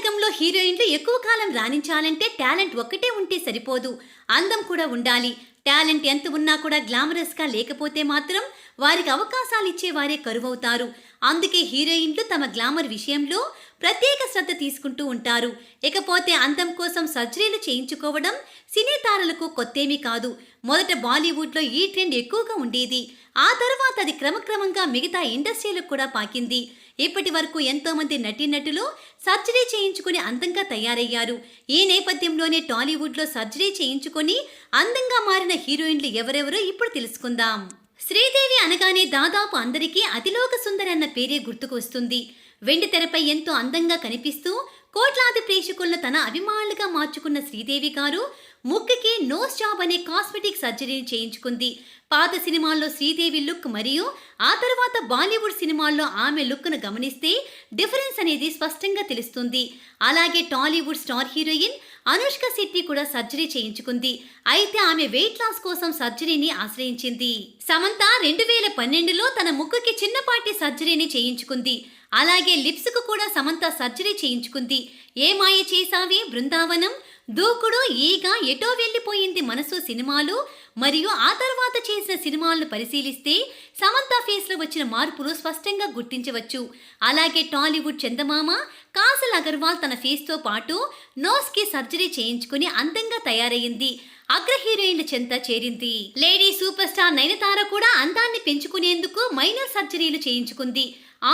రంగంలో హీరోయిన్లు ఎక్కువ కాలం రాణించాలంటే టాలెంట్ ఒక్కటే ఉంటే సరిపోదు, అందం కూడా ఉండాలి. టాలెంట్ ఎంత ఉన్నా కూడా గ్లామరస్గా లేకపోతే మాత్రం వారికి అవకాశాలు ఇచ్చేవారే కరువవుతారు. అందుకే హీరోయిన్లు తమ గ్లామర్ విషయంలో ప్రత్యేక శ్రద్ధ తీసుకుంటూ ఉంటారు. ఇకపోతే అందం కోసం సర్జరీలు చేయించుకోవడం సినీ తారలకు కొత్తేమీ కాదు. మొదట బాలీవుడ్లో ఈ ట్రెండ్ ఎక్కువగా ఉండేది. ఆ తర్వాత అది క్రమక్రమంగా మిగతా ఇండస్ట్రీలకు కూడా పాకింది. ఇప్పటి వరకు ఎంతో మంది నటీనటులు సర్జరీ చేయించుకుని అందంగా తయారయ్యారు. ఈ నేపథ్యంలోనే టాలీవుడ్లో సర్జరీ చేయించుకొని అందంగా మారిన హీరోయిన్లు ఎవరెవరో ఇప్పుడు తెలుసుకుందాం. శ్రీదేవి అనగానే దాదాపు అందరికీ అతిలోక సుందరి అన్న పేరే గుర్తుకు వస్తుంది. వెండి తెరపై ఎంతో అందంగా కనిపిస్తూ కోట్లాది ప్రేక్షకులను తన అభిమానులుగా మార్చుకున్న శ్రీదేవి గారు ముక్కుకి నోస్ జాబ్ అనే కాస్మెటిక్ సర్జరీని చేయించుకుంది. పాత సినిమాల్లో శ్రీదేవి లుక్ మరియు ఆ తర్వాత బాలీవుడ్ సినిమాల్లో ఆమె లుక్ను గమనిస్తే డిఫరెన్స్ అనేది స్పష్టంగా తెలుస్తుంది. అలాగే టాలీవుడ్ స్టార్ హీరోయిన్ అనుష్క శెట్టి కూడా సర్జరీ చేయించుకుంది. అయితే ఆమె వెయిట్ లాస్ కోసం సర్జరీని ఆశ్రయించింది. సమంత 2012లో తన ముక్కుకి చిన్నపాటి సర్జరీని చేయించుకుంది. అలాగే లిప్స్ కు కూడా సమంత సర్జరీ చేయించుకుంది. ఏ మాయ చేసావే బృందావనం, దూకుడు, ఈగ, ఎటో వెళ్లిపోయింది మనసు సినిమాలు మరియు ఆ తర్వాత చేసిన సినిమాలను పరిశీలిస్తే సమంత ఫేస్ లో వచ్చిన మార్పులు స్పష్టంగా గుర్తించవచ్చు. అలాగే టాలీవుడ్ చందమామ కాజల్ అగర్వాల్ తన ఫేస్ తో పాటు నోస్ కి సర్జరీ చేయించుకుని అందంగా తయారయ్యింది. అగ్ర హీరోయిన్ల చెంత చేరింది. లేడీ సూపర్ స్టార్ నయనతార కూడా అందాన్ని పెంచుకునేందుకు మైనర్ సర్జరీలు చేయించుకుంది.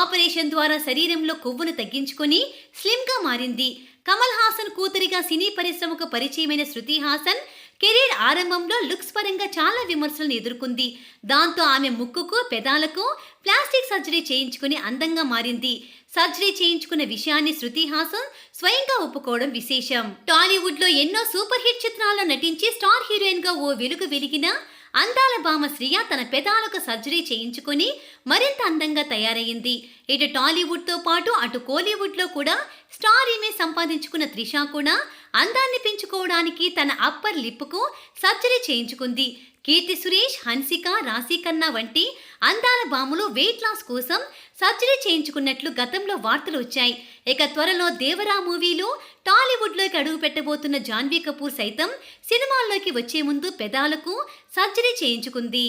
ఆపరేషన్ ద్వారా శరీరంలో కొవ్వును తగ్గించుకొని స్లిమ్ గా మారింది. కమల్ హాసన్ కూతురిగా సినీ పరిశ్రమకు పరిచయమైన శృతి హాసన్ కెరీర్ ఆరంభంలో లుక్స్ పరంగా చాలా విమర్శలను ఎదుర్కొంది. దాంతో ఆమె ముక్కుకు, పెదాలకు ప్లాస్టిక్ సర్జరీ చేయించుకుని అందంగా మారింది. సర్జరీ చేయించుకున్న విషయాన్ని శృతి హాసన్ స్వయంగా ఒప్పుకోవడం విశేషం. టాలీవుడ్ లో ఎన్నో సూపర్ హిట్ చిత్రాల్లో నటించి స్టార్ హీరోయిన్ గా ఓ వెలుగు వెలిగిన అందాల భామ శ్రియ తన పెదాలకు సర్జరీ చేయించుకుని మరింత అందంగా తయారయ్యింది. ఇటు టాలీవుడ్ తో పాటు అటు కోలీవుడ్ లో కూడా స్టార్ ఇమేజ్ సంపాదించుకున్న త్రిష కూడా అందాన్ని పెంచుకోవడానికి తన అప్పర్ లిప్ కు సర్జరీ చేయించుకుంది. కీర్తి సురేష్, హన్సిక, రాశి ఖన్నా వంటి అందాల భామలు వెయిట్ లాస్ కోసం సర్జరీ చేయించుకున్నట్లు గతంలో వార్తలు వచ్చాయి. ఇక త్వరలో దేవరా మూవీలో టాలీవుడ్లోకి అడుగు పెట్టబోతున్న జాన్వీ కపూర్ సైతం సినిమాల్లోకి వచ్చే ముందు పెదాలకు సర్జరీ చేయించుకుంది.